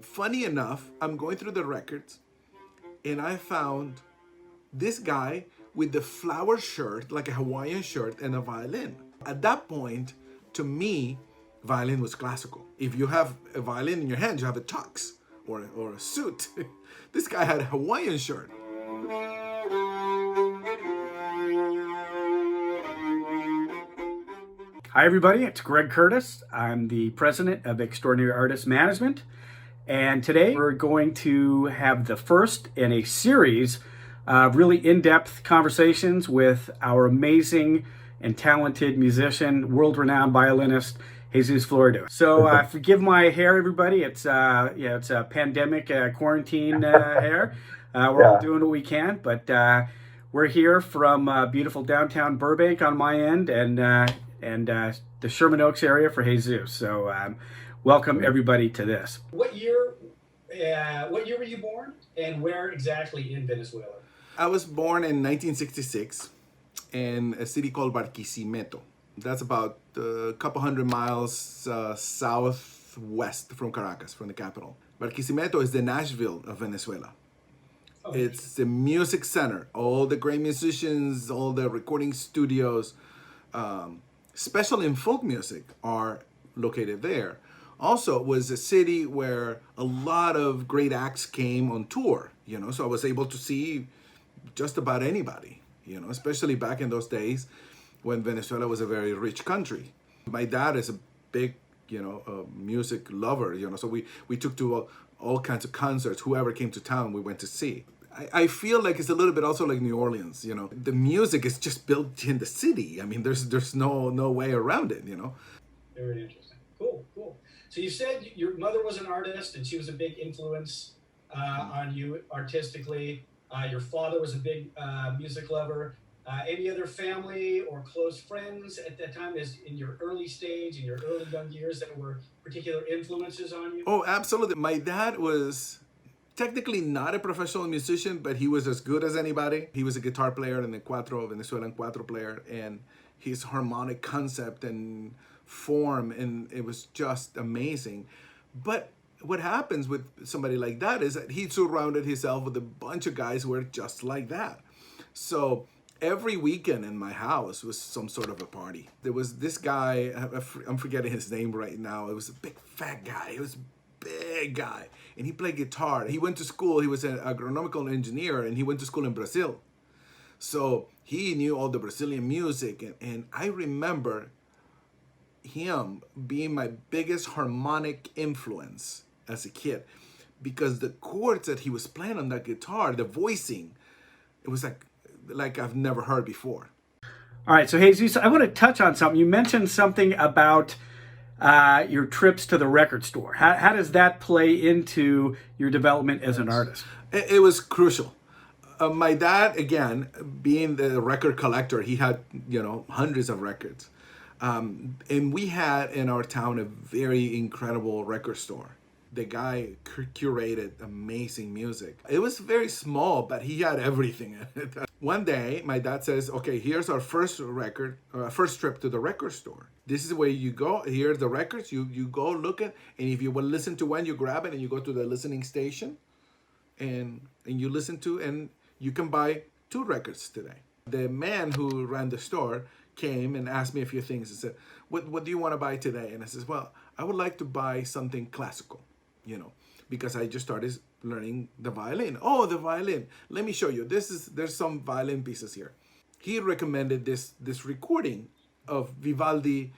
funny enough, I'm going through the records and I found this guy with the flower shirt, like a Hawaiian shirt, and a violin. At that point, to me, violin was classical. If you have a violin in your hand, you have a tux or a suit. This guy had a Hawaiian shirt. Hi, everybody. It's Greg Curtis. I'm the president of Extraordinary Artist Management. And today we're going to have the first in a series of really in-depth conversations with our amazing and talented musician, world-renowned violinist, Jesús Florido. So forgive my hair, everybody. It's it's a pandemic quarantine hair. We're all doing what we can, but we're here from beautiful downtown Burbank on my end, and the Sherman Oaks area for Jesús. So welcome everybody to this. What year were you born, and where exactly in Venezuela? I was born in 1966 in a city called Barquisimeto. That's about a couple hundred miles southwest from Caracas, from the capital. Barquisimeto is the Nashville of Venezuela. Oh, it's the music center. All the great musicians, all the recording studios, especially in folk music, are located there. Also, it was a city where a lot of great acts came on tour, so I was able to see just about anybody, especially back in those days when Venezuela was a very rich country. My dad is a big, music lover, so we took to all kinds of concerts. Whoever came to town, we went to see. I feel like it's a little bit also like New Orleans, The music is just built in the city. I mean, there's no way around it, Very interesting. Cool. So you said your mother was an artist and she was a big influence on you artistically. Your father was a big music lover. Any other family or close friends at that time, in your early young years, that were particular influences on you? Oh, absolutely. My dad was technically not a professional musician, but he was as good as anybody. He was a guitar player and a Venezuelan cuatro player, and his harmonic concept and form, and it was just amazing. But what happens with somebody like that is that he surrounded himself with a bunch of guys who were just like that. So every weekend in my house was some sort of a party. There was this guy, I'm forgetting his name right now. It was a big fat guy. He was a big guy, and he played guitar. He went to school. He was an agronomical engineer, and he went to school in Brazil. So he knew all the Brazilian music, and I remember him being my biggest harmonic influence as a kid, because the chords that he was playing on that guitar, the voicing, it was like I've never heard before. All right, so Jesús, I want to touch on something. You mentioned something about your trips to the record store. How does that play into your development as an artist? It was crucial. My dad, again, being the record collector, he had hundreds of records. And we had in our town a very incredible record store. The guy curated amazing music. It was very small, but he had everything in it. One day, my dad says, okay, here's our first trip to the record store. This is where you go. Here's the records. You go look at, and if you want to listen to one, you grab it and you go to the listening station and you listen to, and you can buy 2 records today. The man who ran the store came and asked me a few things. He said, what do you want to buy today? And I says, well, I would like to buy something classical, because I just started learning the violin. Oh, the violin. Let me show you. There's some violin pieces here. He recommended this recording of Vivaldi,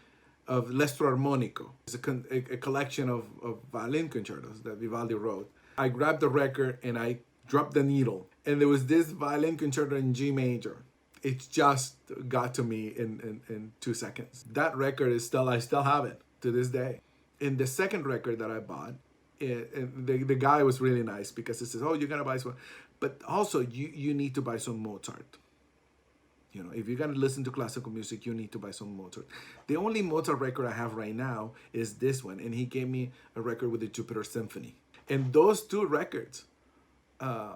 of L'Estro Armonico. It's a collection of violin concertos that Vivaldi wrote. I grabbed the record and I dropped the needle, and there was this violin concerto in G major. It just got to me in 2 seconds. That record I still have it to this day. In the second record that I bought, the guy was really nice, because he says, oh, you're gonna buy some, but also you need to buy some Mozart. If you're gonna listen to classical music, you need to buy some Mozart. The only Mozart record I have right now is this one, and he gave me a record with the Jupiter Symphony. And those 2 records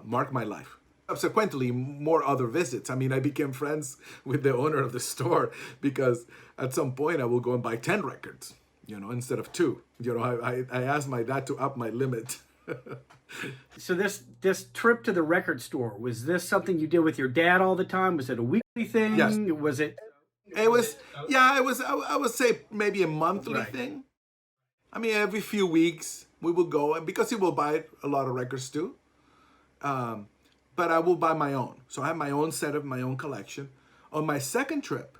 marked my life. Subsequently, more other visits. I mean, I became friends with the owner of the store, because at some point I will go and buy 10 records, instead of 2. I asked my dad to up my limit. So this trip to the record store, was this something you did with your dad all the time? Was it a weekly thing? Yes. Was it? It was, yeah, it was, I would say maybe a monthly Right. thing. I mean, every few weeks we will go, and because he will buy a lot of records too. But I will buy my own. So I have my own set of my own collection. On my second trip,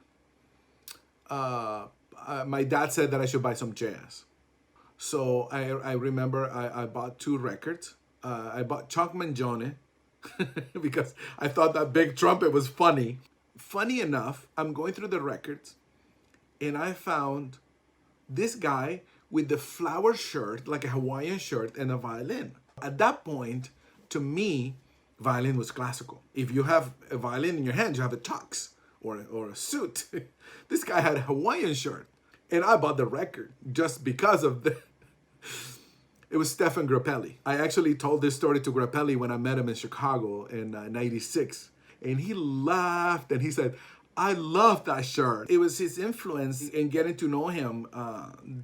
my dad said that I should buy some jazz. So I remember I bought 2 records. I bought Chuck Mangione because I thought that big trumpet was funny. Funny enough, I'm going through the records and I found this guy with the flower shirt, like a Hawaiian shirt, and a violin. At that point, to me, violin was classical. If you have a violin in your hand, you have a tux or a suit. This guy had a Hawaiian shirt. And I bought the record just because of the... It was Stefan Grappelli. I actually told this story to Grappelli when I met him in Chicago in '96. And he laughed and he said, I love that shirt. It was his influence in getting to know him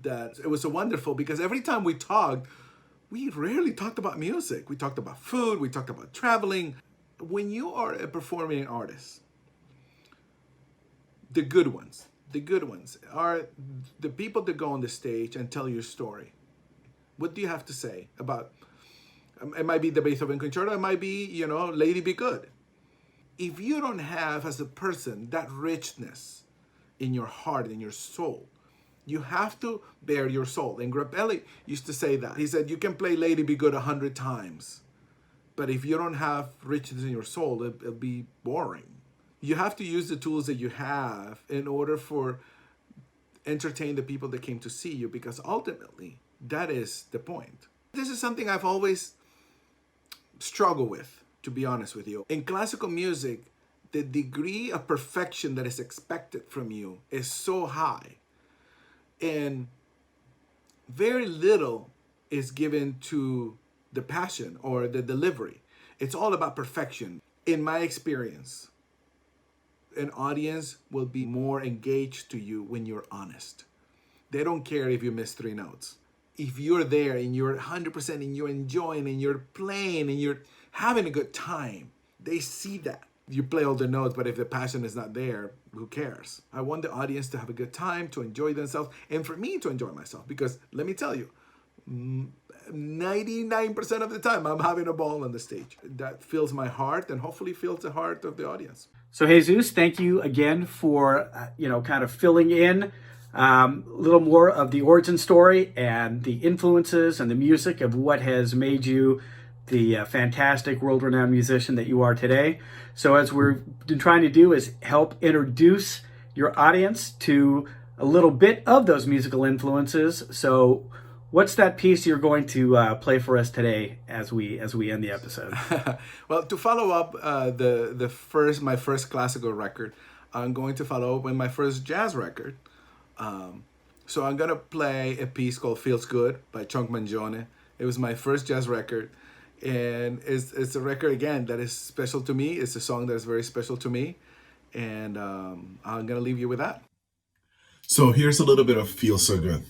that it was so wonderful, because every time we talked, we rarely talked about music. We talked about food, we talked about traveling. When you are a performing artist, the good ones are the people that go on the stage and tell your story. What do you have to say about, it might be the Beethoven Concerto, it might be, Lady Be Good. If you don't have, as a person, that richness in your heart, in your soul, you have to bear your soul. And Grappelli used to say that. He said, you can play Lady Be Good 100 times, but if you don't have richness in your soul, it'll be boring. You have to use the tools that you have in order for entertain the people that came to see you, because ultimately, that is the point. This is something I've always struggled with, to be honest with you. In classical music, the degree of perfection that is expected from you is so high, and very little is given to the passion or the delivery. It's all about perfection. In my experience, an audience will be more engaged to you when you're honest. They don't care if you miss 3 notes. If you're there and you're 100% and you're enjoying and you're playing and you're having a good time, they see that. You play all the notes, but if the passion is not there, who cares? I want the audience to have a good time, to enjoy themselves, and for me to enjoy myself, because let me tell you, 99% of the time I'm having a ball on the stage. That fills my heart and hopefully fills the heart of the audience. So Jesus, thank you again for kind of filling in a little more of the origin story and the influences and the music of what has made you the fantastic world-renowned musician that you are today. So as we've been trying to do is help introduce your audience to a little bit of those musical influences. So what's that piece you're going to play for us today as we end the episode? Well, to follow up my first classical record, I'm going to follow up with my first jazz record. So I'm gonna play a piece called "Feels Good" by Chuck Mangione. It was my first jazz record, and it's a record again that is special to me. It's a song that is very special to me, and I'm gonna leave you with that. So here's a little bit of "Feels So Good."